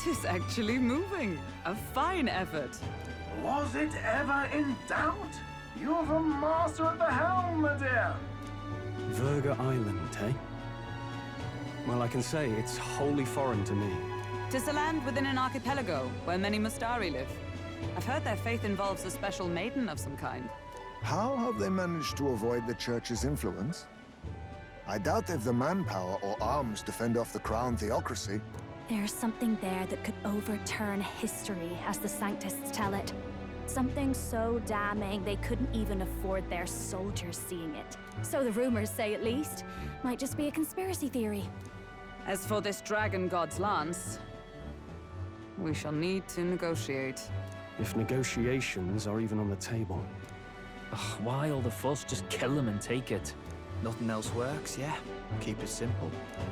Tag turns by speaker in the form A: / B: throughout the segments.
A: It is actually moving. A fine effort.
B: Was it ever in doubt? You're the master at the helm, my dear.
C: VIRGA Island, eh? Well, I can say it's wholly foreign to me.
A: 'Tis a land within an archipelago where many Mustari live. I've heard their faith involves a special maiden of some kind.
D: How have they managed to avoid the Church's influence? I doubt they've the manpower or arms to fend off the crown theocracy.
E: There's something there that could overturn history, as the Sanctists tell it. Something so damning they couldn't even afford their soldiers seeing it. So the rumors say, at least. Might just be a conspiracy theory.
A: As for this dragon god's lance, we shall need to negotiate.
C: If negotiations are even on the table.
F: Ugh, why all the fuss? Just kill them and take it.
G: Nothing else works, yeah. Keep it simple.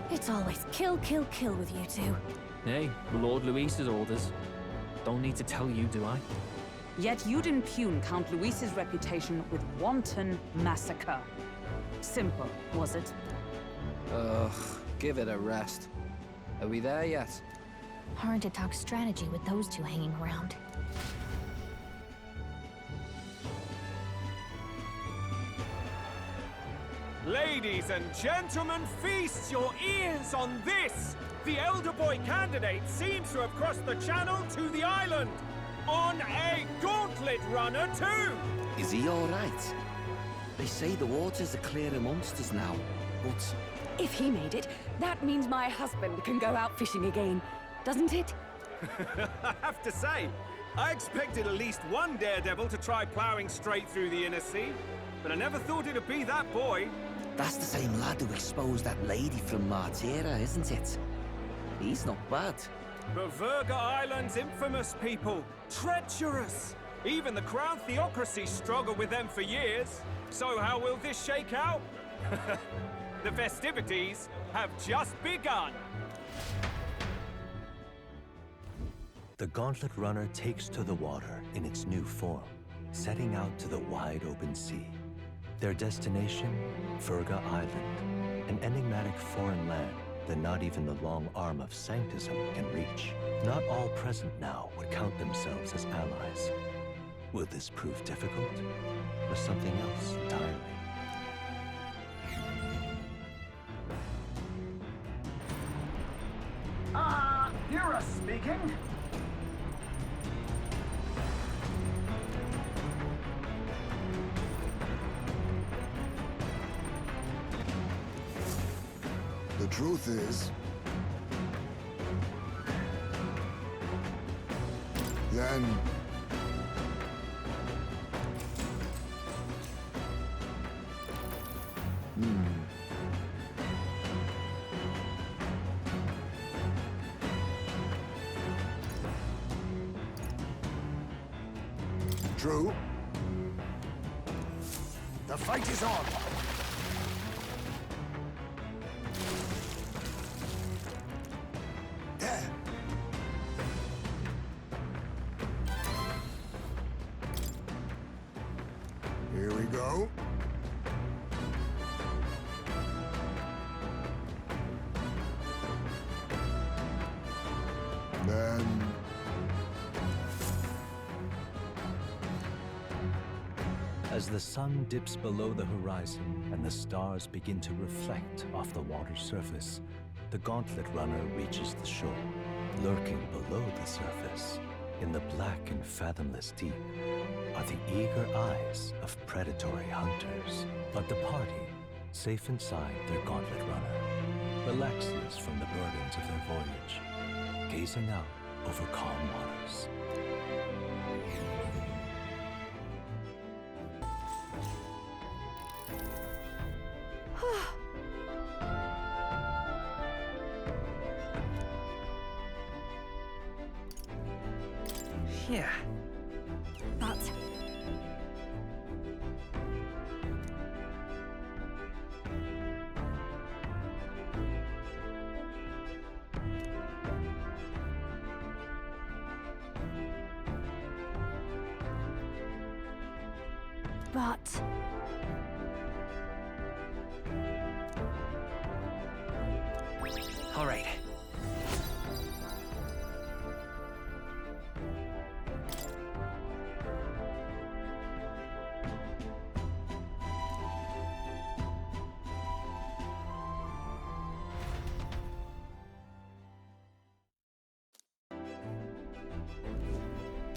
E: It's always kill, kill, kill with you two.
F: Hey, Lord Luis's orders. Don't need to tell you, do I?
A: Yet you'd impugn Count Luis's reputation with wanton massacre. Simple, was it?
G: Ugh, give it a rest. Are we there yet?
E: Hard to talk strategy with those two hanging around.
H: Ladies and gentlemen, feast your ears on this! The elder boy candidate seems to have crossed the channel to the island! On a gauntlet runner, too!
I: Is he all right? They say the waters are clear amongst us now, but...
J: If he made it, that means my husband can go out fishing again, doesn't it?
H: I have to say, I expected at least one daredevil to try plowing straight through the inner sea, but I never thought it'd be that boy.
I: That's the same lad who exposed that lady from Martira, isn't it? He's not bad.
H: But VIRGA Island's infamous people. Treacherous! Even the Crown Theocracy struggled with them for years. So how will this shake out? The festivities have just begun.
K: The Gauntlet Runner takes to the water in its new form, setting out to the wide open sea. Their destination, VIRGA Island, an enigmatic foreign land that not even the long arm of Sanctism can reach. Not all present now would count themselves as allies. Will this prove difficult, or something else entirely?
B: You're speaking.
D: The truth is... Then... True. The fight is on. There. Here we go. Then...
K: As the sun dips below the horizon and the stars begin to reflect off the water's surface, the Gauntlet Runner reaches the shore. Lurking below the surface, in the black and fathomless deep, are the eager eyes of predatory hunters. But the party, safe inside their Gauntlet Runner, relaxes from the burdens of their voyage, gazing out over calm waters.
G: Yeah.
E: But... But...
G: All right.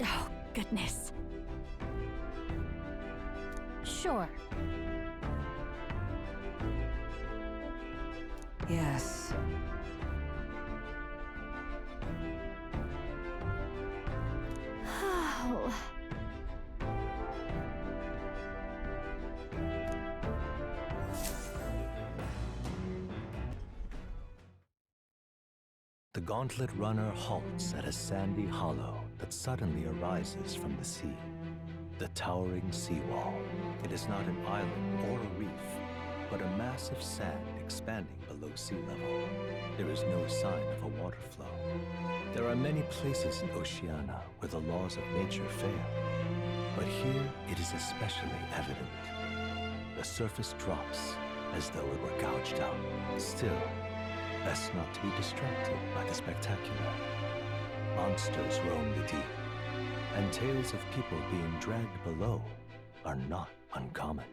E: Oh, goodness. Sure.
A: Yes.
E: Oh.
K: The Gauntlet Runner halts at a sandy hollow that suddenly arises from the sea. The towering seawall. It is not an island or a reef, but a mass of sand expanding below sea level. There is no sign of a water flow. There are many places in Oceania where the laws of nature fail, but here it is especially evident. The surface drops as though it were gouged out. Still, best not to be distracted by the spectacular. Monsters roam the deep, and tales of people being dragged below are not uncommon.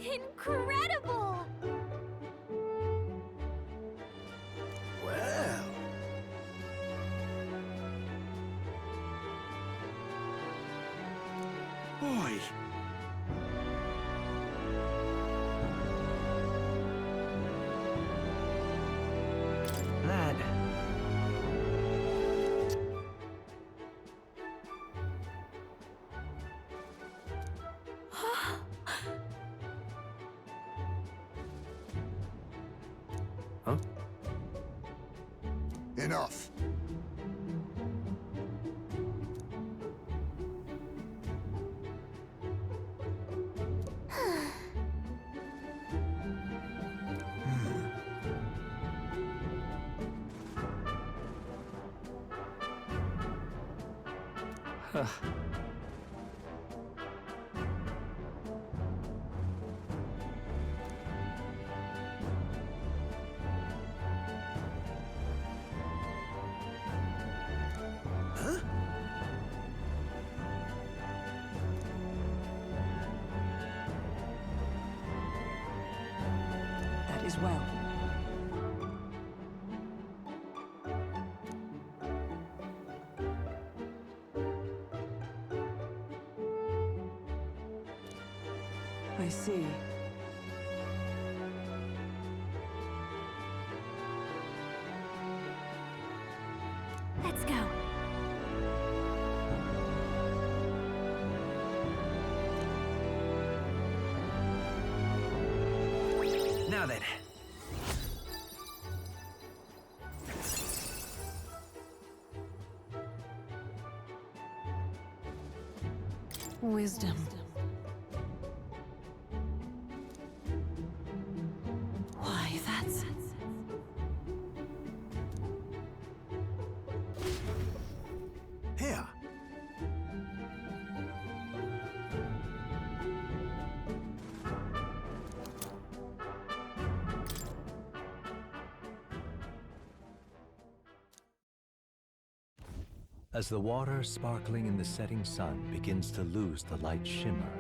E: Incredible!
B: Well. Boy.
I: Lad.
C: Huh?
D: Enough.
A: That is well. I see.
E: Let's go.
I: Now then.
A: Wisdom. Why, that's...
B: Here.
K: As the water sparkling in the setting sun begins to lose the light shimmer,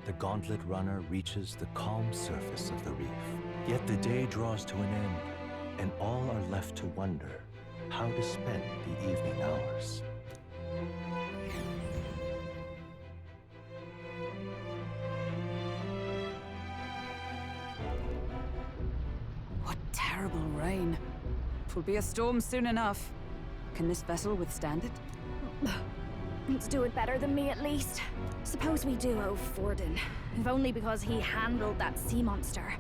K: the Gauntlet Runner reaches the calm surface of the reef. Yet the day draws to an end, and all are left to wonder how to spend the evening hours.
A: What terrible rain. 'Twill be a storm soon enough. Can this vessel withstand it?
E: It's doing better than me, at least. Suppose we do owe Forden, if only because he handled that sea monster.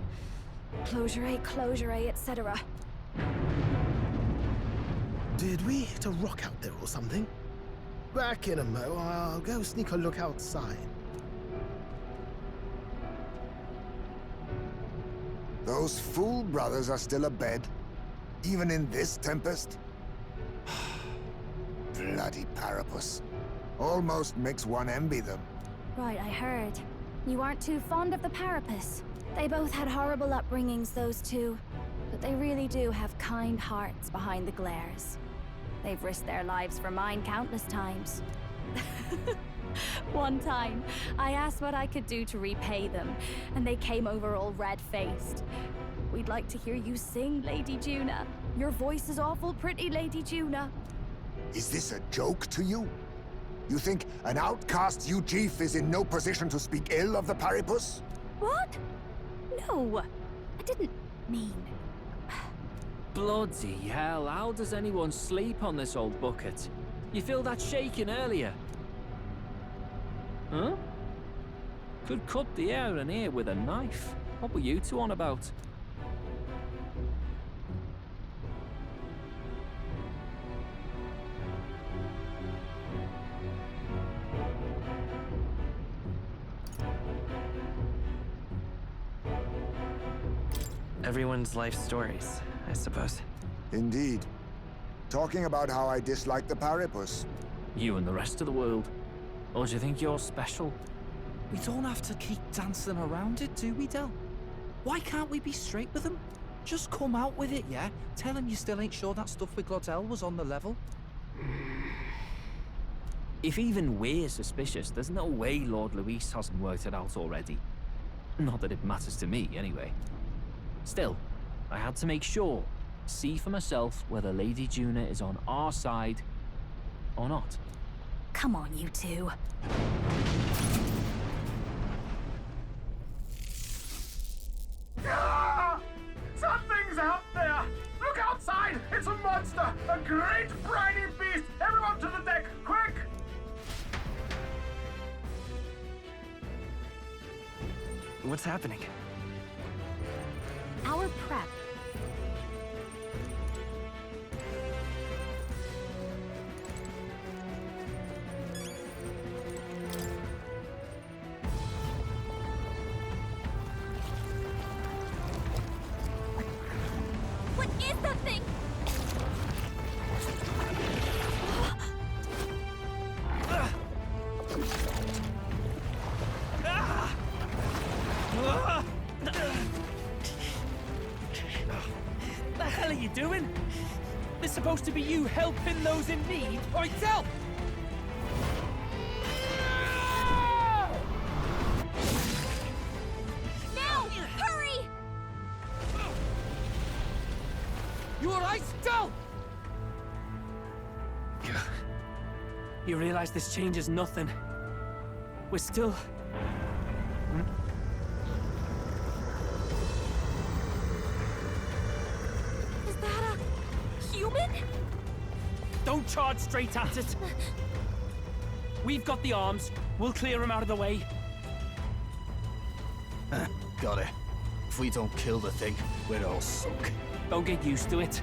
E: Closure, etc.
B: Did we hit a rock out there or something? Back in a mo, I'll go sneak a look outside.
D: Those fool brothers are still abed, even in this tempest. Bloody Parapus. Almost makes one envy them.
E: Right, I heard. You aren't too fond of the Parapus. They both had horrible upbringings, those two. But they really do have kind hearts behind the glares. They've risked their lives for mine countless times. One time, I asked what I could do to repay them, and they came over all red-faced. We'd like to hear you sing, Lady Juna. Your voice is awful pretty, Lady Juna.
D: Is this a joke to you? You think an outcast Ujief is in no position to speak ill of the Paripus?
E: What? No, I didn't mean...
F: Bloody hell, how does anyone sleep on this old bucket? You feel that shaking earlier? Huh? Could cut the air in here with a knife. What were you two on about?
L: Everyone's life stories, I suppose.
D: Indeed. Talking about how I dislike the Paripus.
F: You and the rest of the world. Or do you think you're special?
M: We don't have to keep dancing around it, do we, Del? Why can't we be straight with him? Just come out with it, yeah? Tell him you still ain't sure that stuff with Glottel was on the level.
F: If even we're suspicious, there's no way Lord Luis hasn't worked it out already. Not that it matters to me, anyway. Still, I had to make sure, see for myself whether Lady Juna is on our side or not.
E: Come on, you two.
B: Ah! Something's out there! Look outside! It's a monster! A great briny beast! Everyone to the deck, quick!
L: What's happening?
E: Our prep.
J: What is that thing?
F: The hell are you doing? This supposed to be you helping those in need, or itself?
J: Now! Hurry!
F: You alright, Del? You realize this changes nothing. We're still...
J: Is that a human?
F: Don't charge straight at it. We've got the arms. We'll clear him out of the way.
M: Got it. If we don't kill the thing, we're all sunk.
F: Don't get used to it.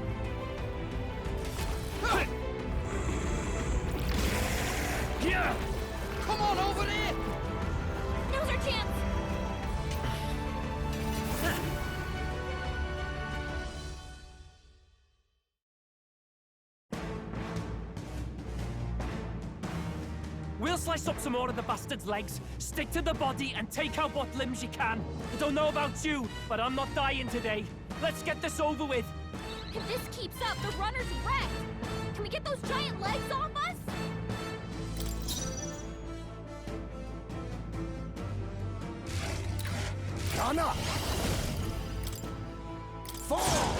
M: Yeah! Come on over there!
J: Now's our chance!
F: We'll slice up some more of the bastard's legs, stick to the body, and take out what limbs you can. I don't know about you, but I'm not dying today. Let's get this over with.
J: If this keeps up, the runner's wrecked! Can we get those giant legs off us?
D: Anna! Fall!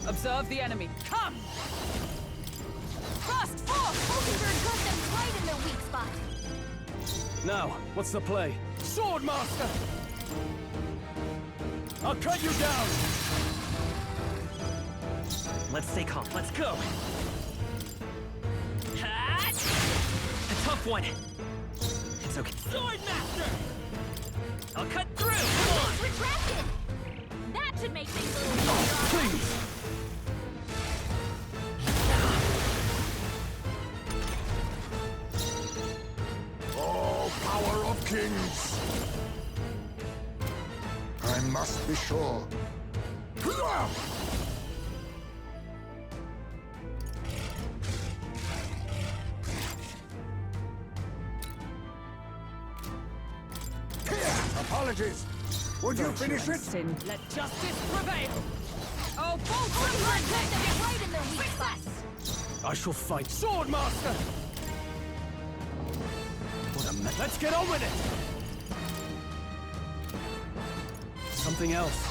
A: Observe the enemy. Come!
J: Thrust! Force! Oakenberg got them right in their weak spot!
C: Now, what's the play?
F: Sword Master! I'll cut you down!
L: Let's stay calm. Let's go. A tough one. It's okay.
F: Sword Master!
L: I'll cut through.
J: It's retracted! That should make things a little more
C: Please!
D: Oh, power of kings! I must be sure. Apologies. Would you finish it?
A: Sin.
F: Let justice prevail!
A: Oh, both
J: Oakenberg got them right in their weak spot!
C: I shall fight.
F: Sword Master!
C: Let's get on with it! Something else.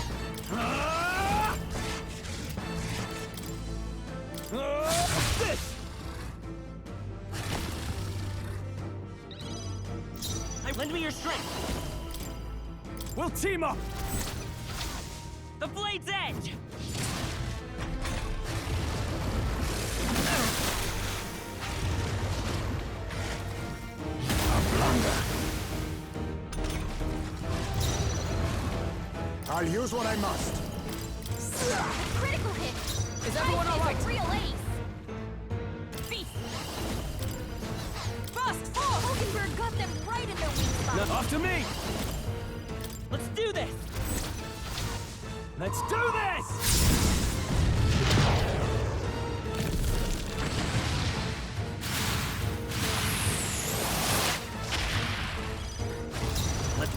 C: What's this?
L: Lend me your strength.
C: We'll team up!
L: The blade's edge!
D: A blunder. I'll use what I must.
E: Critical hit!
A: Is everyone all right?
E: Real ace!
L: Feast!
A: Fast, forward!
E: Hulkenberg got them right in their weak spot.
C: Now, after me!
L: Let's do this!
C: Let's do this!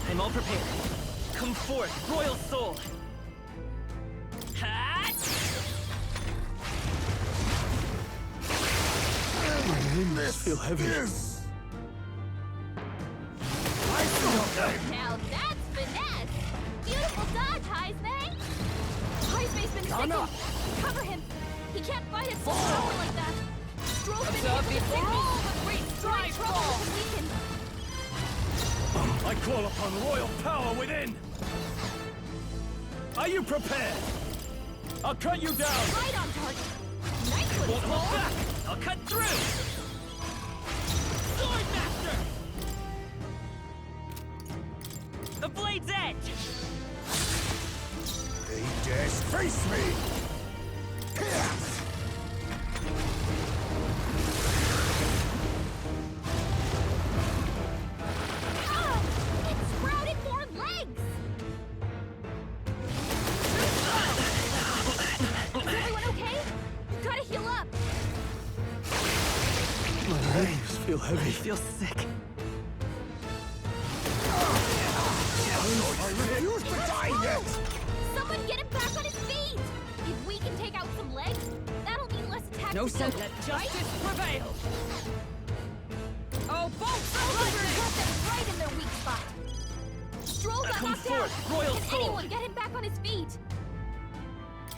L: I'm all prepared. Come forth, royal soul! Hat!
C: I feel heavy.
D: Yes.
E: Now that's finesse! Beautiful dodge, Heisman! Heisman's been sick. Cover him! He can't fight at full power like that! Stroll's been hit with a sickness!
A: the great
E: Try trouble with the weaken!
C: I call upon royal power within! Are you prepared? I'll cut you down!
E: Right on target! Nice one,
L: Won't hold
E: Stroll!
L: back! I'll cut through! Swordmaster! The blade's edge!
D: They dare face me! Pierce!
E: Ah! It sprouted more legs! Is everyone okay? You gotta heal up!
C: My legs feel
L: I
C: heavy.
L: feel sick.
D: I refuse to die yet!
E: Someone get him back on his feet! If we can take out some legs, that'll mean less attacks.
A: No sense.
E: Let
A: Let justice prevail. Oh, both
E: Hulkenberg got them right in their weak spot. Stroll got
L: Come
E: knocked
L: forth,
E: out.
L: royal
E: Can
L: soul.
E: anyone get him back on his feet?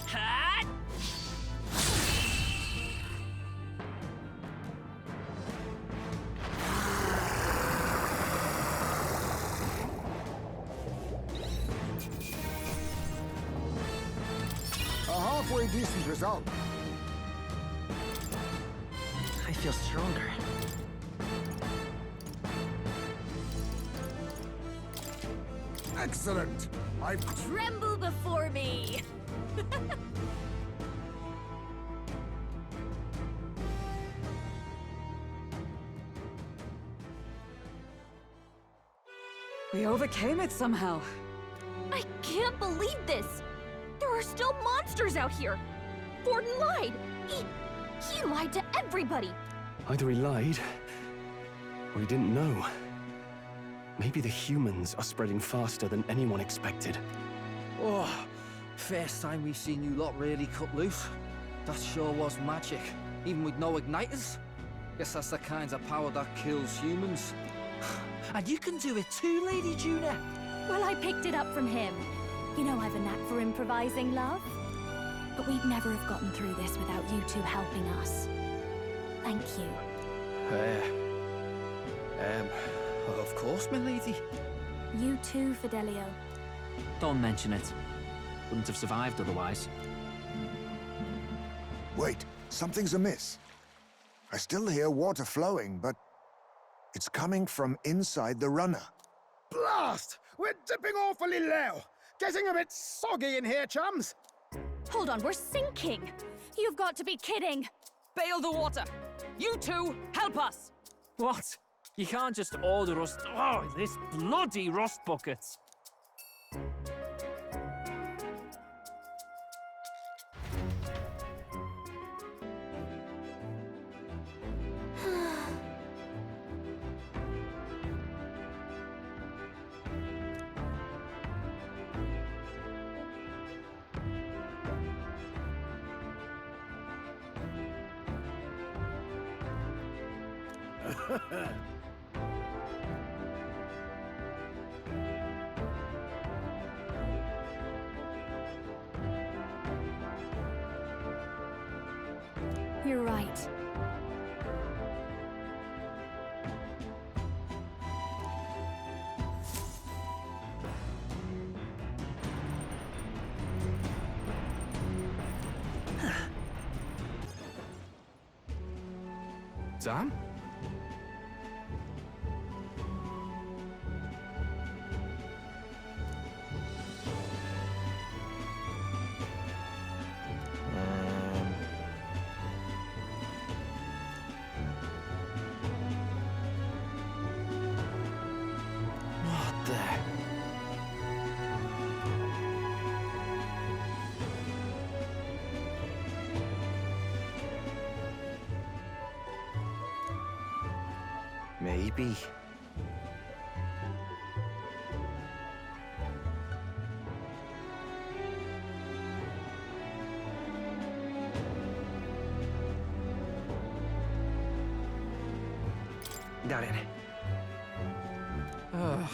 L: Hat!
D: A halfway decent result.
L: I feel stronger.
D: Excellent! I've
E: Tremble before me!
A: We overcame it somehow.
E: I can't believe this! There are still monsters out here! Forden lied! He lied to everybody!
C: Either he lied, or he didn't know. Maybe the humans are spreading faster than anyone expected.
M: Oh, first time we've seen you lot really cut loose. That sure was magic, even with no igniters. Guess that's the kind of power that kills humans. And you can do it too, Lady Juna.
E: Well, I picked it up from him. You know I've a knack for improvising, love. But we'd never have gotten through this without you two helping us. Thank you.
M: Of course, my lady.
E: You too, Fidelio.
F: Don't mention it. Wouldn't have survived otherwise.
D: Wait, something's amiss. I still hear water flowing, but it's coming from inside the runner.
B: Blast! We're dipping awfully low. Getting a bit soggy in here, chums.
E: Hold on, we're sinking! You've got to be kidding!
A: Bail the water. You two, help us.
F: What? You can't just order us... Oh, this bloody rust buckets!
E: You're right.
C: Sam?
I: What the? Maybe. Got it.
M: Ugh.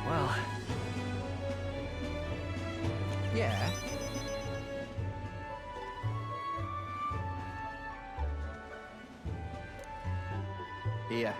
I: Well.
M: Yeah.
I: Here.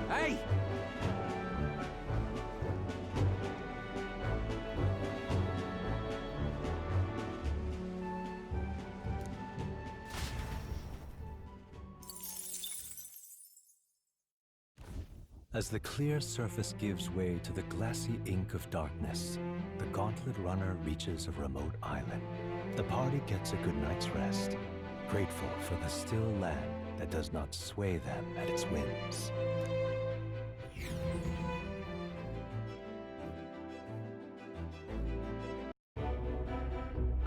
M: Hey!
K: As the clear surface gives way to the glassy ink of darkness, the Gauntlet Runner reaches a remote island. The party gets a good night's rest, grateful for the still land that does not sway them at its whims.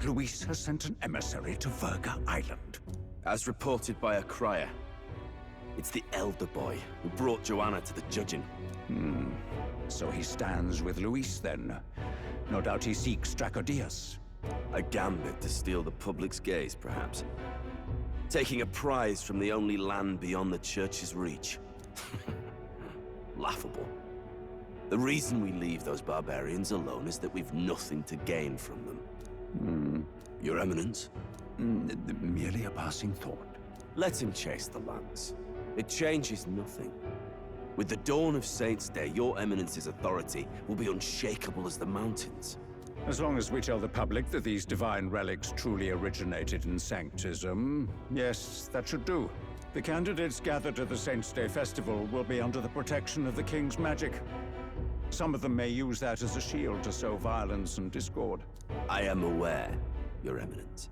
N: Luis has sent an emissary to VIRGA Island.
O: As reported by a crier. It's the elder boy who brought Joanna to the judging.
N: So he stands with Luis then. No doubt he seeks Dracodius.
O: A gambit to steal the public's gaze, perhaps. Taking a prize from the only land beyond the church's reach. Laughable. The reason we leave those barbarians alone is that we've nothing to gain from them. Your Eminence?
N: Merely a passing thought.
O: Let him chase the lands. It changes nothing. With the dawn of Saints' Day, your Eminence's authority will be unshakable as the mountains.
N: As long as we tell the public that these divine relics truly originated in Sanctism, yes, that should do. The candidates gathered at the Saints' Day festival will be under the protection of the King's magic. Some of them may use that as a shield to sow violence and discord.
O: I am aware, Your Eminence.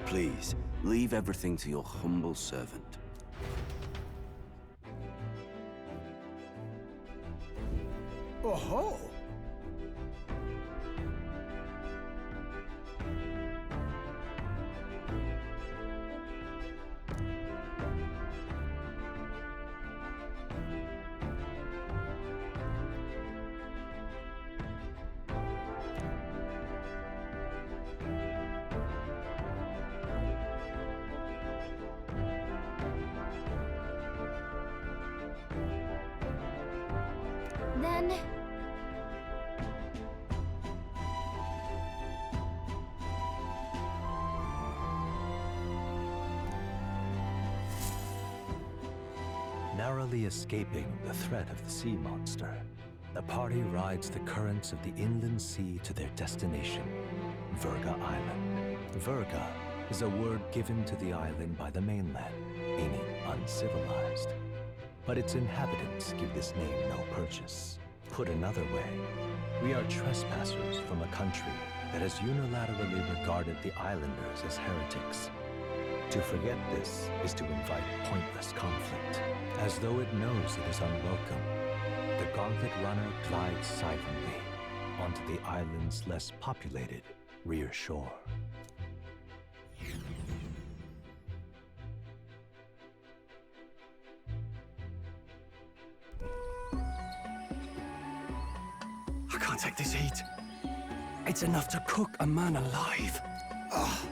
O: Please, leave everything to your humble servant.
D: Oh-ho!
E: then?
K: Narrowly escaping the threat of the sea monster, the party rides the currents of the inland sea to their destination, VIRGA Island. VIRGA is a word given to the island by the mainland, meaning uncivilized. But its inhabitants give this name no purchase. Put another way, we are trespassers from a country that has unilaterally regarded the islanders as heretics. To forget this is to invite pointless conflict. As though it knows it is unwelcome, the Gauntlet Runner glides silently onto the island's less populated rear shore.
C: I can't take this heat. It's enough to cook a man alive.
D: Ugh.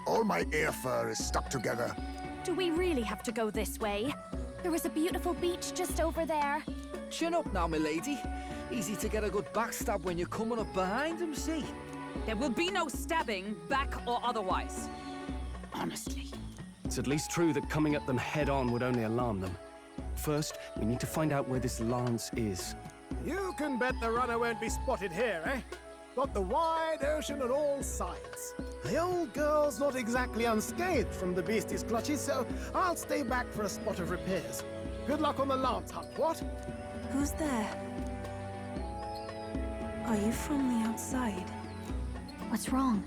D: All my ear fur is stuck together.
E: Do we really have to go this way? There was a beautiful beach just over there.
M: Chin up now, milady. Easy to get a good backstab when you're coming up behind him, see?
A: There will be no stabbing, back or otherwise. Honestly.
C: It's at least true that coming at them head-on would only alarm them. First, we need to find out where this lance is.
B: You can bet the runner won't be spotted here, eh? Got the wide ocean on all sides. The old girl's not exactly unscathed from the beastie's clutches, so I'll stay back for a spot of repairs. Good luck on the lance hunt, what?
P: Who's there? Are you from the outside?
E: What's wrong?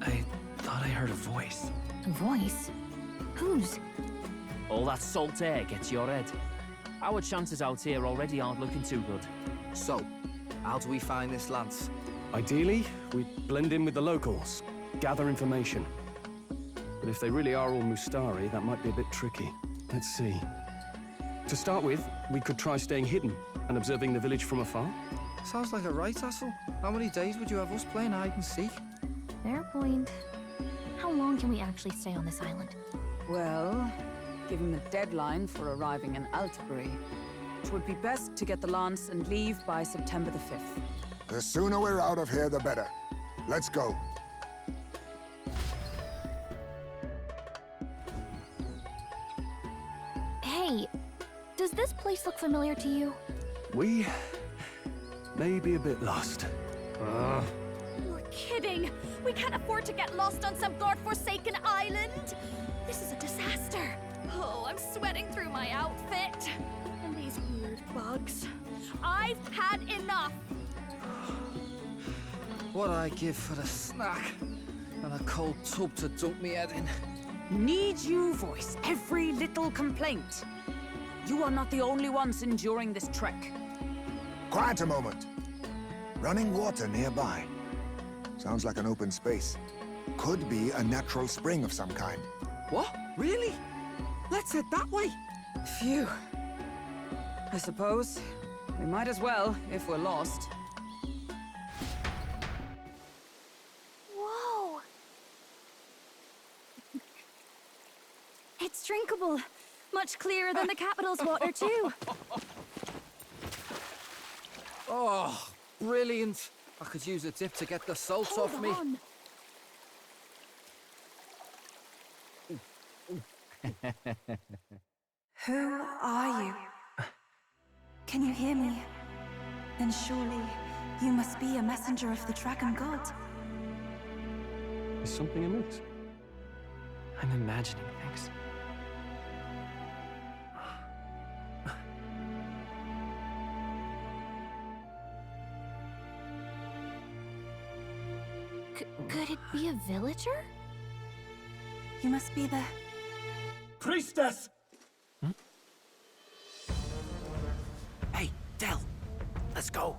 F: I thought I heard a voice.
E: A voice? Whose?
F: All that salt air gets to your head. Our chances out here already aren't looking too good.
M: So, how do we find this lance?
C: Ideally, we blend in with the locals, gather information. But if they really are all Mustari, that might be a bit tricky. Let's see. To start with, we could try staying hidden and observing the village from afar.
M: Sounds like a right hassle. How many days would you have us playing hide and seek?
E: Fair point. How long can we actually stay on this island?
A: Well, given the deadline for arriving in Altabury, it would be best to get the lance and leave by September the 5th.
D: The sooner we're out of here, the better. Let's go.
E: Hey, does this place look familiar to you?
C: We may be a bit lost.
E: You're kidding! We can't afford to get lost on some godforsaken island! This is a disaster! Oh, I'm sweating through my outfit! And these weird bugs. I've had enough!
M: What I give for a snack and a cold tub to dunk me head in.
A: Need you voice every little complaint. You are not the only ones enduring this trek.
D: Quiet a moment. Running water nearby. Sounds like an open space. Could be a natural spring of some kind.
M: What? Really? Let's head that way.
A: Phew. I suppose we might as well if we're lost.
E: Whoa! It's drinkable. Much clearer than the capital's water, too.
M: Oh, brilliant. I could use a dip to get the salt
E: Hold
M: off me.
E: on.
P: Who are you? Can you hear me? Then surely you must be a messenger of the Dragon God.
C: Is something amiss?
F: I'm imagining things.
E: Could it be a villager?
P: You must be the...
B: Priestess!
F: Hey, Del, let's go.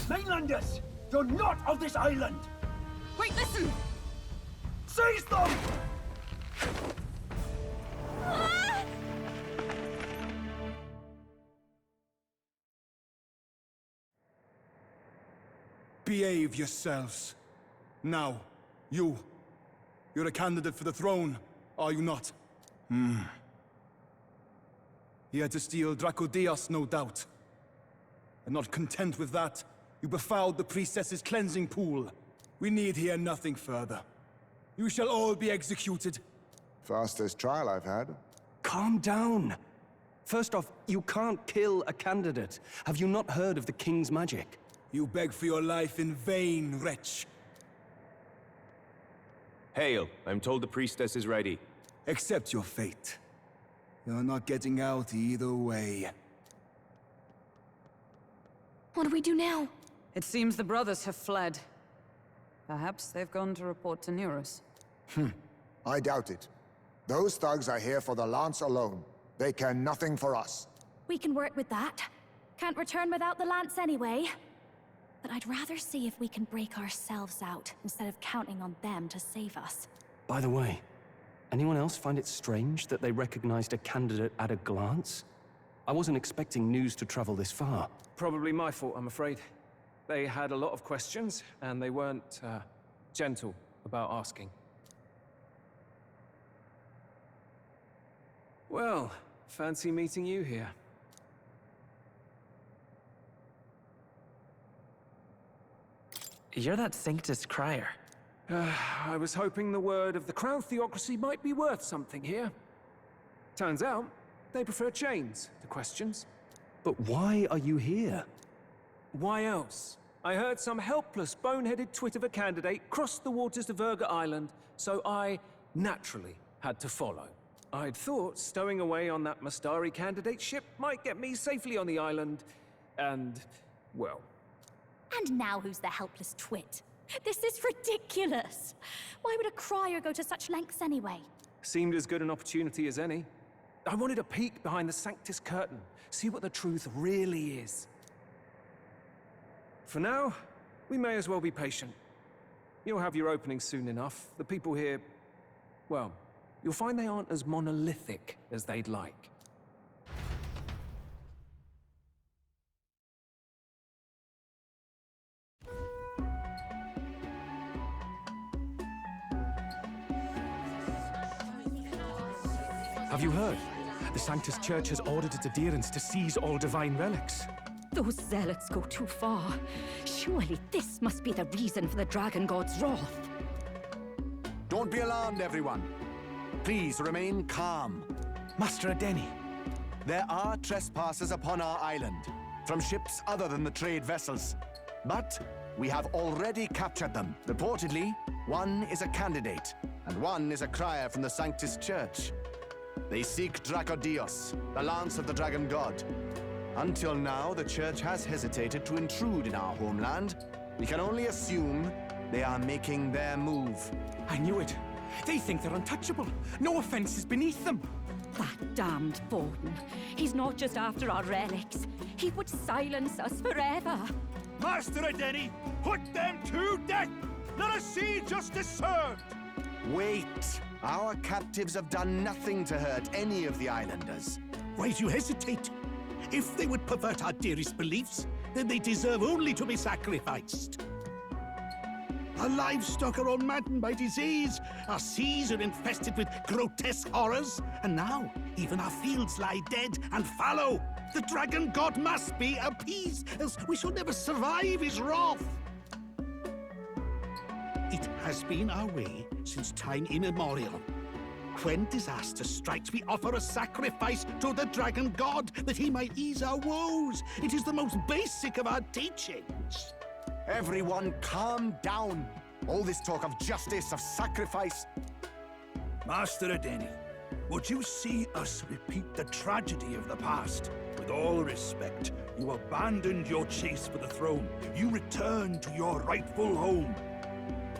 B: Mainlanders! You're not of this island!
A: Wait, listen!
B: Seize them!
E: Ah!
B: Behave yourselves. Now,
Q: You're a candidate for the throne, are you not? He had to steal Dracodios, no doubt. And not content with that, you befouled the priestess's cleansing pool. We need hear nothing further. You shall all be executed.
D: Fastest trial I've had.
C: Calm down. First off, you can't kill a candidate. Have you not heard of the king's magic?
Q: You beg for your life in vain, wretch.
O: Hail, I'm told the priestess is ready.
Q: Accept your fate. You're not getting out either way.
E: What do we do now?
A: It seems the brothers have fled. Perhaps they've gone to report to Neurus.
D: I doubt it. Those thugs are here for the lance alone. They care nothing for us.
E: We can work with that. Can't return without the lance anyway. But I'd rather see if we can break ourselves out, instead of counting on them to save us.
C: By the way, anyone else find it strange that they recognized a candidate at a glance? I wasn't expecting news to travel this far.
H: Probably my fault, I'm afraid. They had a lot of questions, and they weren't, gentle about asking. Well, fancy meeting you here.
L: You're that Sanctus crier.
H: I was hoping the word of the Crown Theocracy might be worth something here. Turns out, they prefer chains to questions.
C: But why are you here?
H: Why else? I heard some helpless, boneheaded twit of a candidate crossed the waters to VIRGA Island, so I naturally had to follow. I'd thought stowing away on that Mastari candidate ship might get me safely on the island, and, well...
E: And now who's the helpless twit? This is ridiculous! Why would a crier go to such lengths anyway?
H: Seemed as good an opportunity as any. I wanted a peek behind the Sanctus curtain, see what the truth really is. For now, we may as well be patient. You'll have your opening soon enough. The people here, well, you'll find they aren't as monolithic as they'd like.
C: Have you heard? The Sanctus Church has ordered its adherents to seize all divine relics.
J: Those zealots go too far. Surely this must be the reason for the Dragon God's wrath.
R: Don't be alarmed, everyone. Please remain calm.
S: Master Adeni.
R: There are trespassers upon our island, from ships other than the trade vessels. But we have already captured them. Reportedly, one is a candidate, and one is a crier from the Sanctus Church. They seek Dracodios, the lance of the Dragon God. Until now, the Church has hesitated to intrude in our homeland. We can only assume they are making their move.
S: I knew it. They think they're untouchable. No offense is beneath them.
J: That damned Borden. He's not just after our relics. He would silence us forever.
T: Master Adeni, put them to death! Let us see justice served!
R: Wait! Our captives have done nothing to hurt any of the islanders.
T: Why do you hesitate? If they would pervert our dearest beliefs, then they deserve only to be sacrificed. Our livestock are all maddened by disease, our seas are infested with grotesque horrors, and now even our fields lie dead and fallow. The Dragon God must be appeased, else we shall never survive his wrath. It has been our way since time immemorial. When disaster strikes, we offer a sacrifice to the Dragon God that he might ease our woes. It is the most basic of our teachings.
R: Everyone calm down. All this talk of justice, of sacrifice.
T: Master Adeni, would you see us repeat the tragedy of the past? With all respect, you abandoned your chase for the throne. You returned to your rightful home.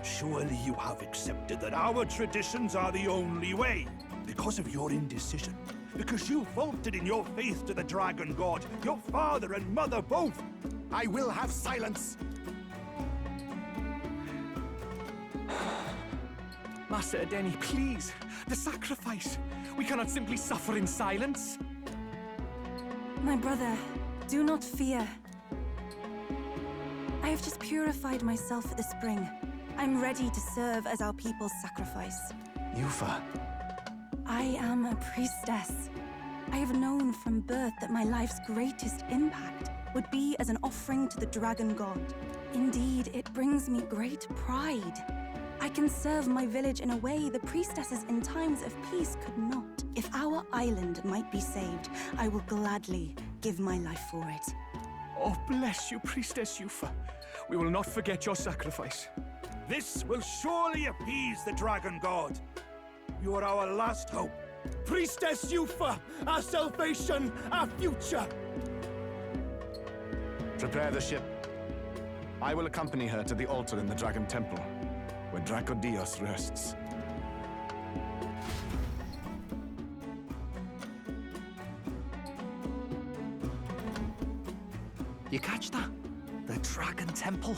T: Surely you have accepted that our traditions are the only way. Because of your indecision. Because you faltered in your faith to the Dragon God. Your father and mother both.
R: I will have silence.
S: Master Adeni, please. The sacrifice. We cannot simply suffer in silence.
P: My brother, do not fear. I have just purified myself for the spring. I'm ready to serve as our people's sacrifice.
R: Yufa.
P: I am a priestess. I have known from birth that my life's greatest impact would be as an offering to the dragon god. Indeed, it brings me great pride. I can serve my village in a way the priestesses in times of peace could not. If our island might be saved, I will gladly give my life for it.
S: Oh, bless you, Priestess Yufa. We will not forget your sacrifice.
T: This will surely appease the dragon god. You are our last hope.
Q: Priestess Yufa, our salvation, our future!
R: Prepare the ship. I will accompany her to the altar in the Dragon Temple, where Dracodios rests.
M: You catch that? The Dragon Temple.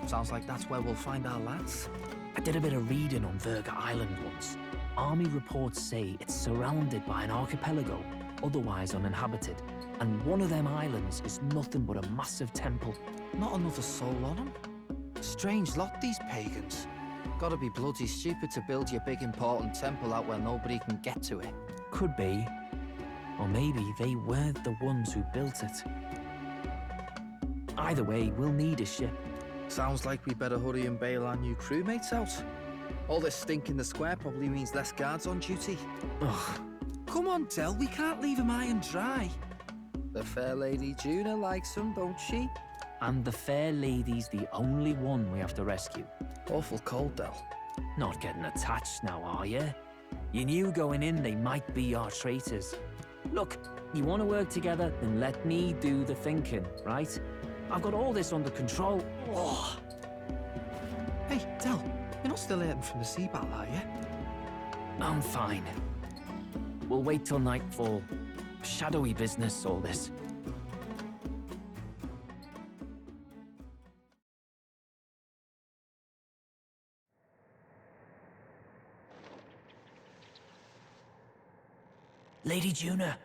M: Sounds like that's where we'll find our lads.
F: I did a bit of reading on VIRGA Island once. Army reports say it's surrounded by an archipelago, otherwise uninhabited. And one of them islands is nothing but a massive temple.
M: Not another soul on them. Strange lot, these pagans. Gotta be bloody stupid to build your big important temple out where nobody can get to it.
F: Could be. Or maybe they weren't the ones who built it. Either way, we'll need a ship.
M: Sounds like we better hurry and bail our new crewmates out. All this stink in the square probably means less guards on duty.
F: Ugh.
M: Come on, Del, we can't leave 'em high and dry. The fair lady Juna likes 'em, don't she?
F: And the fair lady's the only one we have to rescue.
M: Awful cold, Del.
F: Not getting attached now, are you? You knew going in they might be our traitors. Look, you want to work together, then let me do the thinking, right? I've got all this under control. Oh.
M: Hey, Del, you're not still hurting from the sea battle, are you?
F: I'm fine. We'll wait till nightfall. Shadowy business, all this. Lady Juna.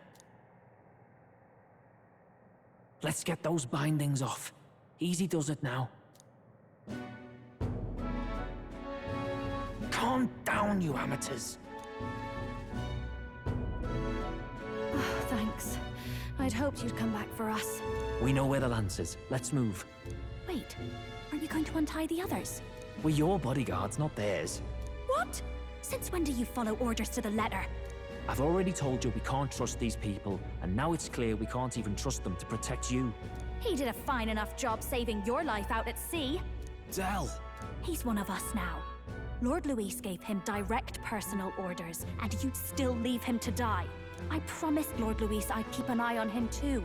F: Let's get those bindings off. Easy does it now. Calm down, you amateurs.
E: Oh, thanks. I'd hoped you'd come back for us.
F: We know where the lance is. Let's move.
E: Wait, aren't you going to untie the others?
F: We're your bodyguards, not theirs.
E: What? Since when do you follow orders to the letter?
F: I've already told you we can't trust these people, and now it's clear we can't even trust them to protect you.
E: He did a fine enough job saving your life out at sea.
M: Del!
E: He's one of us now. Lord Luis gave him direct personal orders, and you'd still leave him to die. I promised Lord Luis I'd keep an eye on him too.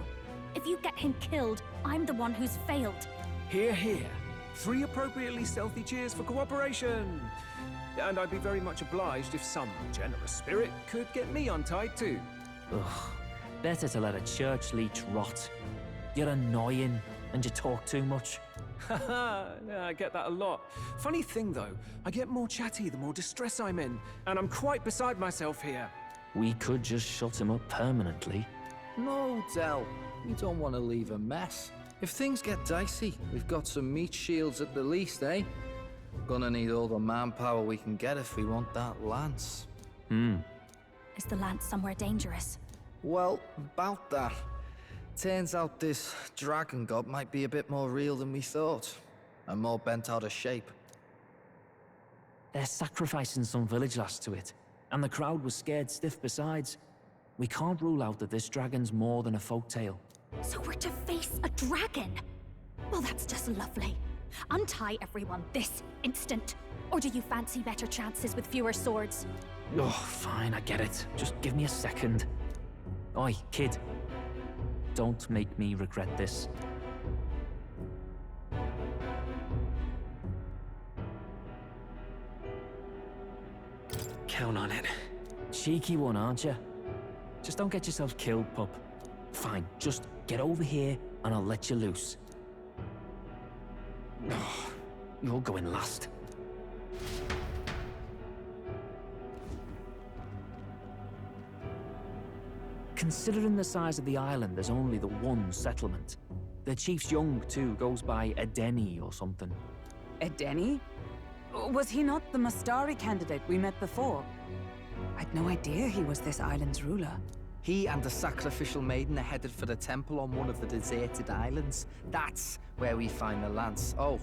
E: If you get him killed, I'm the one who's failed.
H: Hear, hear. 3 appropriately stealthy cheers for cooperation. And I'd be very much obliged if some generous spirit could get me untied too.
F: Ugh, better to let a church leech rot. You're annoying, and you talk too much.
H: Haha, yeah, I get that a lot. Funny thing though, I get more chatty the more distress I'm in, and I'm quite beside myself here.
F: We could just shut him up permanently.
M: No, Del. We don't want to leave a mess. If things get dicey, we've got some meat shields at the least, eh? Gonna need all the manpower we can get if we want that lance.
E: Is the lance somewhere dangerous?
M: Well, about that. Turns out this dragon god might be a bit more real than we thought, and more bent out of shape.
F: They're sacrificing some village lass to it, and the crowd was scared stiff besides. We can't rule out that this dragon's more than a folktale.
E: So we're to face a dragon? Well, that's just lovely. Untie everyone this instant. Or do you fancy better chances with fewer swords?
F: Oh, fine, I get it. Just give me a second. Oi, kid. Don't make me regret this. Count on it. Cheeky one, aren't you? Just don't get yourself killed, pup. Fine, just get over here and I'll let you loose. Oh, you're going last. Considering the size of the island, there's only the one settlement. The chief's young, too, goes by Edeni or something.
A: Edeni? Was he not the Mustari candidate we met before? I'd no idea he was this island's ruler.
M: He and the sacrificial maiden are headed for the temple on one of the deserted islands. That's where we find the lance. Oh,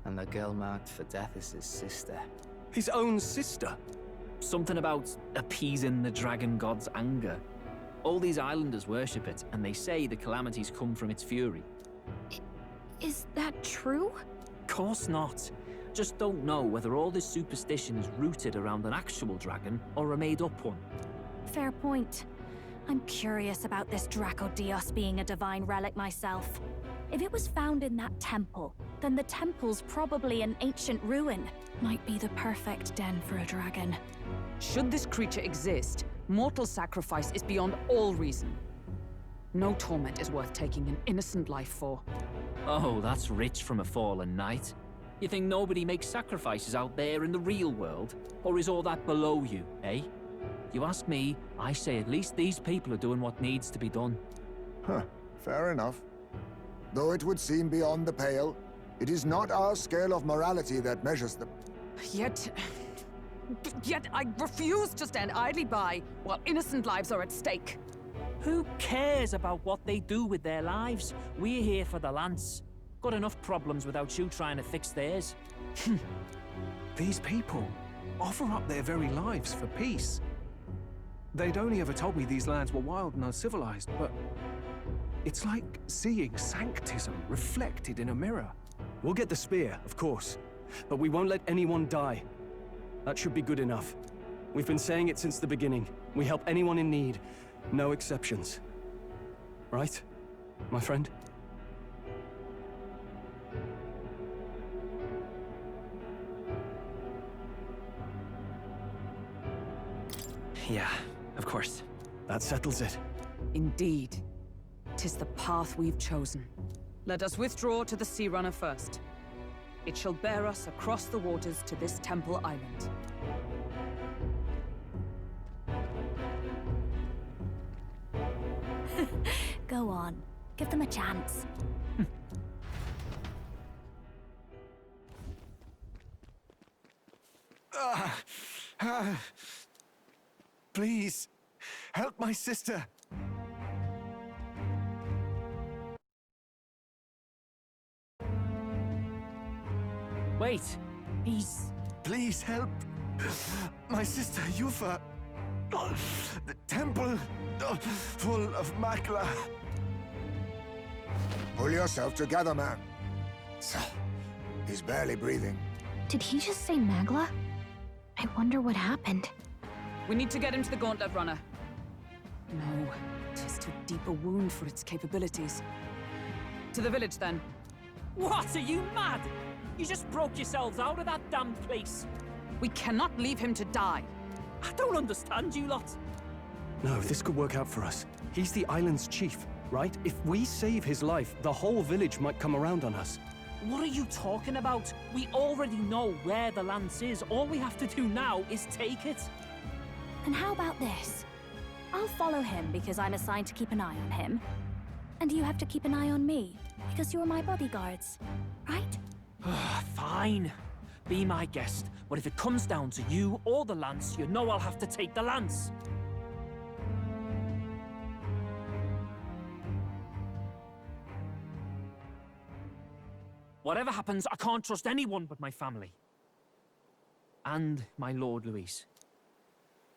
M: and the girl marked for death is his sister.
C: His own sister?
F: Something about appeasing the dragon god's anger. All these islanders worship it, and they say the calamities come from its fury.
E: Is that true?
F: Course not. Just don't know whether all this superstition is rooted around an actual dragon or a made-up one.
E: Fair point. I'm curious about this Dracodios being a divine relic myself. If it was found in that temple, then the temple's probably an ancient ruin. Might be the perfect den for a dragon.
A: Should this creature exist, mortal sacrifice is beyond all reason. No torment is worth taking an innocent life for.
F: Oh, that's rich from a fallen knight. You think nobody makes sacrifices out there in the real world? Or is all that below you, eh? You ask me, I say at least these people are doing what needs to be done.
D: Huh, fair enough. Though it would seem beyond the pale, it is not our scale of morality that measures the...
A: Yet I refuse to stand idly by while innocent lives are at stake.
F: Who cares about what they do with their lives? We're here for the lance. Got enough problems without you trying to fix theirs.
S: These people offer up their very lives for peace. They'd only ever told me these lands were wild and uncivilized, but it's like seeing sanctism reflected in a mirror.
C: We'll get the spear, of course, but we won't let anyone die. That should be good enough. We've been saying it since the beginning. We help anyone in need, no exceptions. Right, my friend?
F: Yeah, of course.
C: That settles it.
A: Indeed. 'Tis the path we've chosen. Let us withdraw to the Sea Runner first. It shall bear us across the waters to this temple island.
E: Go on. Give them a chance.
R: Please, help my sister.
F: Wait, he's...
R: Please help my sister Yufa. The temple full of Makla.
D: Pull yourself together, man. He's barely breathing.
E: Did he just say Magla? I wonder what happened.
A: We need to get him to the Gauntlet Runner. No, 'tis too deep a wound for its capabilities. To the village, then.
F: What, are you mad? You just broke yourselves out of that damn place.
A: We cannot leave him to die.
F: I don't understand you lot.
C: No, this could work out for us. He's the island's chief, right? If we save his life, the whole village might come around on us.
F: What are you talking about? We already know where the lance is. All we have to do now is take it.
E: And how about this? I'll follow him because I'm assigned to keep an eye on him. And you have to keep an eye on me because you're my bodyguards, right?
F: Fine. Be my guest. But if it comes down to you or the lance, you know I'll have to take the lance. Whatever happens, I can't trust anyone but my family. And my Lord Luis.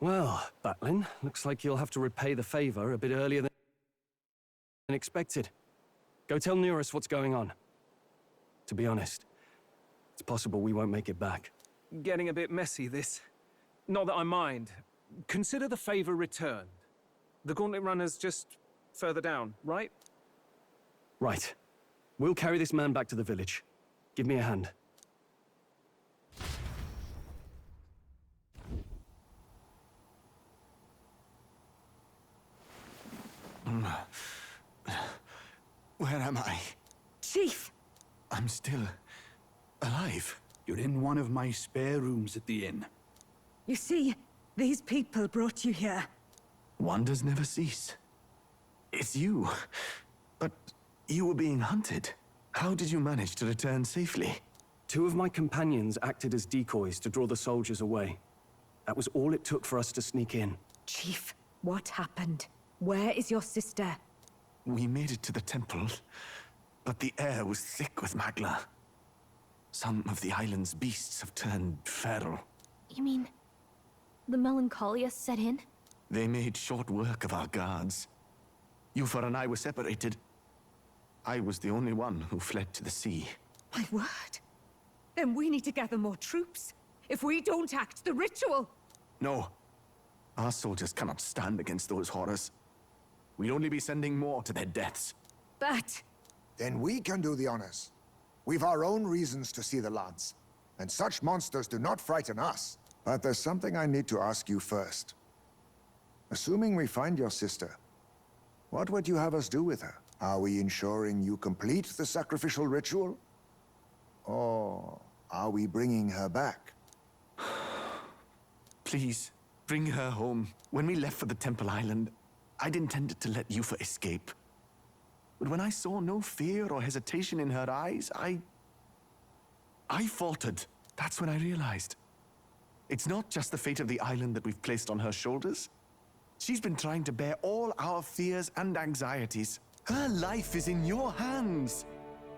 C: Well, Batlin, looks like you'll have to repay the favor a bit earlier than expected. Go tell Neurus what's going on. To be honest, it's possible we won't make it back.
S: Getting a bit messy, this. Not that I mind. Consider the favor returned. The Gauntlet Runner's just further down, right?
C: Right. We'll carry this man back to the village. Give me a hand.
R: Where am I?
A: Chief!
T: I'm still alive. You're in one of my spare rooms at the inn.
J: You see, these people brought you here.
R: Wonders never cease. It's you. But you were being hunted. How did you manage to return safely?
C: 2 of my companions acted as decoys to draw the soldiers away. That was all it took for us to sneak in.
J: Chief, what happened? Where is your sister?
R: We made it to the temple, but the air was thick with magla. Some of the island's beasts have turned feral.
E: You mean the melancholia set in?
R: They made short work of our guards. Yufa and I were separated. I was the only one who fled to the sea.
J: My word. Then we need to gather more troops. If we don't act, the ritual...
R: No. Our soldiers cannot stand against those horrors. We'd only be sending more to their deaths.
J: But...
D: Then we can do the honors. We've our own reasons to see the lads. And such monsters do not frighten us. But there's something I need to ask you first. Assuming we find your sister, what would you have us do with her? Are we ensuring you complete the sacrificial ritual? Or are we bringing her back?
R: Please, bring her home. When we left for the Temple Island, I'd intended to let Yufa escape. But when I saw no fear or hesitation in her eyes, I faltered. That's when I realized. It's not just the fate of the island that we've placed on her shoulders. She's been trying to bear all our fears and anxieties. Her life is in your hands.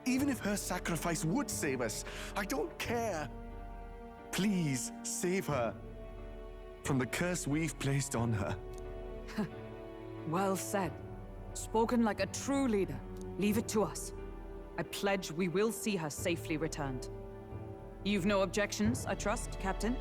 R: Even if her sacrifice would save us, I don't care. Please, save her from the curse we've placed on her.
A: Well said. Spoken like a true leader. Leave it to us. I pledge we will see her safely returned. You've no objections, I trust, Captain?